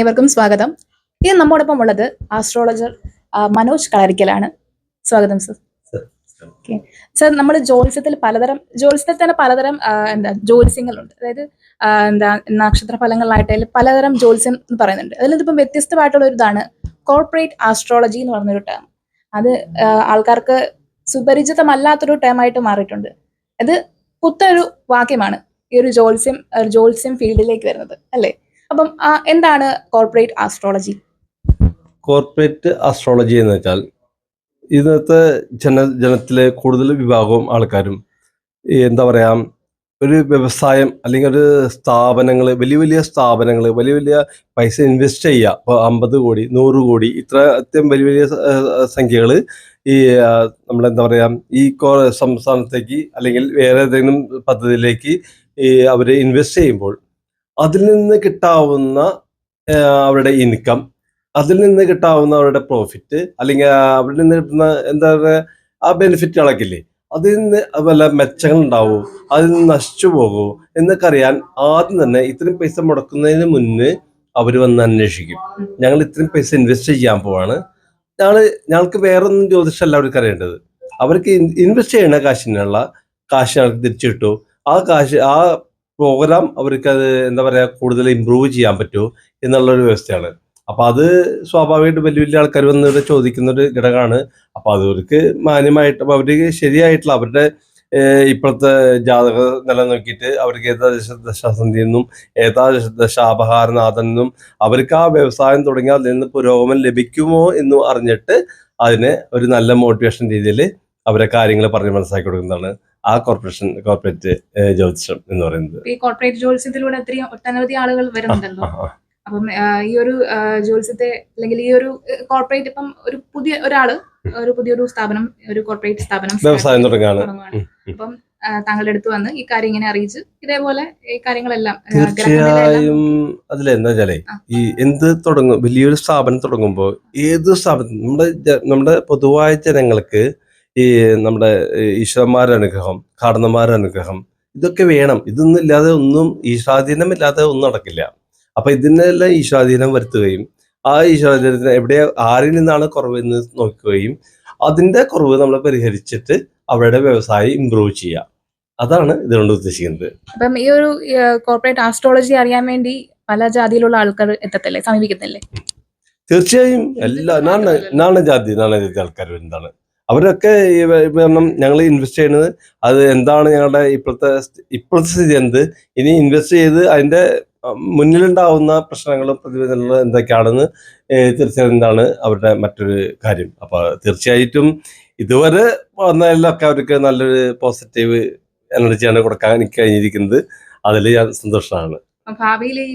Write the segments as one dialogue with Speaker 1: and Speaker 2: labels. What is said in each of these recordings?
Speaker 1: ഏവർക്കും സ്വാഗതം. ഇത് നമ്മോടൊപ്പം ഉള്ളത് ആസ്ട്രോളജർ മനോജ് കളരിക്കലാണ്. സ്വാഗതം സർ. ഓക്കെ സർ, നമ്മൾ ജ്യോത്സ്യത്തിൽ തന്നെ പലതരം ജ്യോത്സ്യങ്ങളുണ്ട്. അതായത് നക്ഷത്ര ഫലങ്ങളായിട്ടായാലും പലതരം ജ്യോത്സ്യം എന്ന് പറയുന്നുണ്ട്. അതിൽ നിന്നിപ്പം വ്യത്യസ്തമായിട്ടുള്ള ഒരു ഇതാണ് കോർപ്പറേറ്റ് ആസ്ട്രോളജി എന്ന് പറഞ്ഞൊരു ടേം. അത് ആൾക്കാർക്ക് സുപരിചിതമല്ലാത്തൊരു ടേമായിട്ട് മാറിയിട്ടുണ്ട്. അത് പുത്തൊരു വാക്യമാണ് ഈ ഒരു ജ്യോത്സ്യം ഫീൽഡിലേക്ക് വരുന്നത്, അല്ലേ? അപ്പം എന്താണ് കോർപ്പറേറ്റ് ആസ്ട്രോളജി?
Speaker 2: കോർപ്പറേറ്റ് ആസ്ട്രോളജി എന്ന് വെച്ചാൽ ഇന്നത്തെ ജനത്തിലെ കൂടുതൽ വിഭാഗവും ആൾക്കാരും എന്താ പറയാ, ഒരു വ്യവസായം അല്ലെങ്കിൽ ഒരു സ്ഥാപനങ്ങൾ, വലിയ വലിയ സ്ഥാപനങ്ങൾ, വലിയ വലിയ പൈസ ഇൻവെസ്റ്റ് ചെയ്യുക. ഇപ്പോൾ 50 കോടി 100 കോടി ഇത്ര അത്യം വലിയ വലിയ സംഖ്യകൾ ഈ നമ്മളെന്താ പറയാ, ഈ സംസ്ഥാനത്തേക്ക് അല്ലെങ്കിൽ വേറെ ഏതെങ്കിലും പദ്ധതിയിലേക്ക് അവർ ഇൻവെസ്റ്റ് ചെയ്യുമ്പോൾ അതിൽ നിന്ന് കിട്ടാവുന്ന അവരുടെ ഇൻകം, അതിൽ നിന്ന് കിട്ടാവുന്ന അവരുടെ പ്രോഫിറ്റ്, അല്ലെങ്കിൽ അവിടെ നിന്ന് കിട്ടുന്ന എന്താ പറയുക, ആ ബെനിഫിറ്റുകളൊക്കെ ഇല്ലേ, അതിൽ നിന്ന് വല്ല മെച്ചങ്ങൾ ഉണ്ടാവുമോ, അതിൽ നിന്ന് നശിച്ചു പോകുമോ എന്നൊക്കെ അറിയാൻ ആദ്യം തന്നെ ഇത്രയും പൈസ മുടക്കുന്നതിന് മുന്നേ അവർ വന്ന് അന്വേഷിക്കും. ഞങ്ങൾ ഇത്രയും പൈസ ഇൻവെസ്റ്റ് ചെയ്യാൻ പോവാണ്, ഞങ്ങൾക്ക് വേറൊന്നും ജ്യോതിഷമല്ല അവർക്ക് അറിയേണ്ടത്. അവർക്ക് ഇൻവെസ്റ്റ് ചെയ്യുന്ന കാശിനുള്ള കാശ് ഞങ്ങൾക്ക് തിരിച്ചു കിട്ടുമോ, ആ പ്രോഗ്രാം അവർക്ക് അത് എന്താ പറയുക കൂടുതൽ ഇമ്പ്രൂവ് ചെയ്യാൻ പറ്റുമോ എന്നുള്ളൊരു വ്യവസ്ഥയാണ്. അപ്പൊ അത് സ്വാഭാവികമായിട്ട് വലിയ വലിയ ആൾക്കാർ വന്നിട്ട് ചോദിക്കുന്ന ഒരു ഘടകമാണ്. അപ്പൊ അവർക്ക് മാന്യമായിട്ട് അവർക്ക് ശരിയായിട്ടുള്ള അവരുടെ ഇപ്പോഴത്തെ ജാതക നില നോക്കിയിട്ട് അവർക്ക് ഏതാ ദശാസന്ധി എന്നും ഏതാ ദശാപഹാരനാഥൻ എന്നും അവർക്ക് ആ വ്യവസായം തുടങ്ങി അതിൽ നിന്ന് പുരോഗമനം ലഭിക്കുമോ എന്നും അറിഞ്ഞിട്ട് അതിനെ ഒരു നല്ല മോട്ടിവേഷൻ രീതിയിൽ അവരെ കാര്യങ്ങൾ പറഞ്ഞ് മനസ്സിലാക്കി കൊടുക്കുന്നതാണ് ആ കോർപ്പറേറ്റ് ജ്യോതിഷം എന്ന് പറയുന്നത്.
Speaker 1: ഈ കോർപ്പറേറ്റ് ജ്യോതിഷത്തിലൂടെ ഒട്ടനവധി ആളുകൾ വരുന്നുണ്ടല്ലോ. അപ്പം ഈ ഒരു ജ്യോതിഷത്തെ അല്ലെങ്കിൽ ഈ ഒരു കോർപ്പറേറ്റ് ഇപ്പം ഒരു പുതിയൊരു സ്ഥാപനം, ഒരു കോർപ്പറേറ്റ് സ്ഥാപനം
Speaker 2: വ്യവസായം തുടങ്ങുകയാണ്.
Speaker 1: അപ്പം താങ്കളുടെ അടുത്ത് വന്ന് ഈ കാര്യം ഇങ്ങനെ അറിയിച്ച് ഇതേപോലെ ഈ കാര്യങ്ങളെല്ലാം
Speaker 2: തീർച്ചയായും അതിലെന്താ വെച്ചാലേ, ഈ വലിയൊരു സ്ഥാപനം തുടങ്ങുമ്പോൾ ഏത് സ്ഥാപനം നമ്മുടെ പൊതുവായ ജനങ്ങൾക്ക് ഈ നമ്മുടെ ഈശ്വരന്മാരുടെ അനുഗ്രഹം, കാരണന്മാരുടെ അനുഗ്രഹം ഇതൊക്കെ വേണം. ഇതൊന്നും ഇല്ലാതെ ഒന്നും, ഈശ്വരാധീനമില്ലാതെ ഒന്നും നടക്കില്ല. അപ്പൊ ഇതിനെല്ലാം ഈശ്വരാധീനം വരുത്തുകയും ആ ഈശ്വരാധീനത്തിന് ആരിൽ നിന്നാണ് കുറവെന്ന് നോക്കുകയും അതിന്റെ കുറവ് നമ്മൾ പരിഹരിച്ചിട്ട് അവരുടെ വ്യവസായം ഇംപ്രൂവ് ചെയ്യുക, അതാണ് ഇതുകൊണ്ട് ഉദ്ദേശിക്കുന്നത്.
Speaker 1: അപ്പം ഈ ഒരു കോർപ്പറേറ്റ് ആസ്ട്രോളജി അറിയാൻ വേണ്ടി പല ജാതിയിലുള്ള ആൾക്കാർ സമീപിക്കുന്നില്ലേ?
Speaker 2: തീർച്ചയായും എല്ലാ നാനാജാതി ആൾക്കാർ വരുന്നതാണ്. അവരൊക്കെ ഞങ്ങൾ ഇൻവെസ്റ്റ് ചെയ്യുന്നത് അത് എന്താണ്, ഞങ്ങളുടെ ഇപ്പോഴത്തെ സ്ഥിതി എന്ത്, ഇനി ഇൻവെസ്റ്റ് ചെയ്ത് അതിന്റെ മുന്നിലുണ്ടാവുന്ന പ്രശ്നങ്ങളും പ്രതിബന്ധങ്ങളും എന്തൊക്കെയാണെന്ന് തീർച്ചയായും എന്താണ് അവരുടെ മറ്റൊരു കാര്യം. അപ്പൊ തീർച്ചയായിട്ടും ഇതുവരെ വന്നതിലൊക്കെ അവർക്ക് നല്ലൊരു പോസിറ്റീവ് എനർജിയാണ് കൊടുക്കാൻ എനിക്ക് കഴിഞ്ഞിരിക്കുന്നത്. അതിൽ ഞാൻ സന്തോഷമാണ്.
Speaker 1: ഭാവിയിൽ ഈ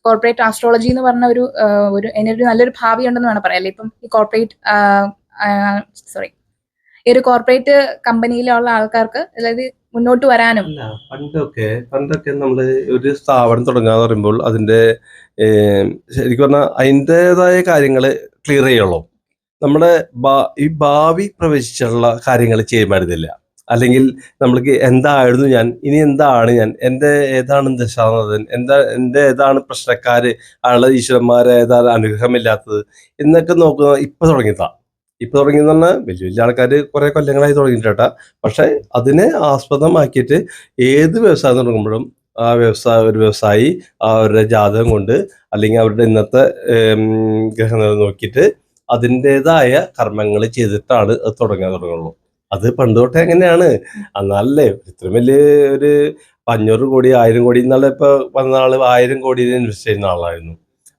Speaker 1: കോർപ്പറേറ്റ് ആസ്ട്രോളജി എന്ന് പറഞ്ഞ ഒരു നല്ലൊരു ഭാവി ഉണ്ടെന്ന് വേണം പറയാല്ലേ. ഇപ്പം ഈ ഈ ഒരു കോർപ്പറേറ്റ് കമ്പനിയിലുള്ള ആൾക്കാർക്ക് അതായത് മുന്നോട്ട് വരാനും.
Speaker 2: പണ്ടൊക്കെ നമ്മള് ഒരു സ്ഥാപനം തുടങ്ങാന്ന് പറയുമ്പോൾ അതിന്റെ ശരിക്കും പറഞ്ഞാൽ അതിൻ്റെതായ കാര്യങ്ങൾ ക്ലിയർ ചെയ്യുള്ളൂ. നമ്മുടെ ഈ ഭാവി പ്രവേശിച്ചുള്ള കാര്യങ്ങൾ ചെയ്യാൻ പാടില്ല. അല്ലെങ്കിൽ നമ്മൾക്ക് എന്തായിരുന്നു ഞാൻ, ഇനി എന്താണ് ഞാൻ, എൻ്റെ ഏതാണ് ദശാനാഥൻ, എൻ്റെ ഏതാണ് പ്രശ്നക്കാര്, ആള് ഈശ്വരന്മാരെ ഏതാണ് അനുഗ്രഹമില്ലാത്തത് എന്നൊക്കെ നോക്കുക ഇപ്പൊ തുടങ്ങിയെന്ന് പറഞ്ഞാൽ വലിയ വലിയ ആൾക്കാർ കുറെ കൊല്ലങ്ങളായി തുടങ്ങിയിട്ടാ. പക്ഷെ അതിനെ ആസ്പദമാക്കിയിട്ട് ഏത് വ്യവസായം തുടങ്ങുമ്പോഴും ആ ഒരു വ്യവസായി അവരുടെ ജാതകം കൊണ്ട് അല്ലെങ്കിൽ അവരുടെ ഇന്നത്തെ ഗ്രഹനില നോക്കിയിട്ട് അതിൻ്റെതായ കർമ്മങ്ങൾ ചെയ്തിട്ടാണ് അത് തുടങ്ങുള്ളൂ. അത് പണ്ട് തൊട്ടേ എങ്ങനെയാണ്. എന്നാലല്ലേ ഇത്ര വലിയ ഒരു 500 കോടി 1000 കോടി എന്നാലും ഇപ്പൊ വന്ന ആള് 1000 കോടി ഇൻവെസ്റ്റ് ചെയ്യുന്ന ആളായിരുന്നു.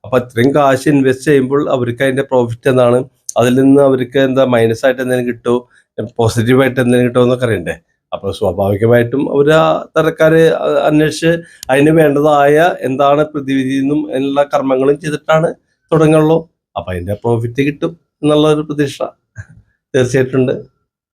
Speaker 2: അപ്പൊ അത്രയും കാശ് ഇൻവെസ്റ്റ് ചെയ്യുമ്പോൾ അവർക്ക് അതിന്റെ പ്രോഫിറ്റ് എന്താണ്, അതിൽ നിന്ന് അവർക്ക് എന്താ മൈനസ് ആയിട്ട് എന്തെങ്കിലും കിട്ടുമോ, പോസിറ്റീവായിട്ട് എന്തെങ്കിലും കിട്ടുമോ എന്നൊക്കെ അറിയണ്ടേ. അപ്പൊ സ്വാഭാവികമായിട്ടും അവർ ആ തരക്കാര് അന്വേഷിച്ച് അതിന് വേണ്ടതായ എന്താണ് പ്രതിവിധി എന്നും എല്ലാ കർമ്മങ്ങളും ചെയ്തിട്ടാണ് തുടങ്ങുള്ളൂ. അപ്പൊ അതിന്റെ പ്രോഫിറ്റ് കിട്ടും എന്നുള്ള ഒരു പ്രതീക്ഷ തീർച്ചയായിട്ടുണ്ട്.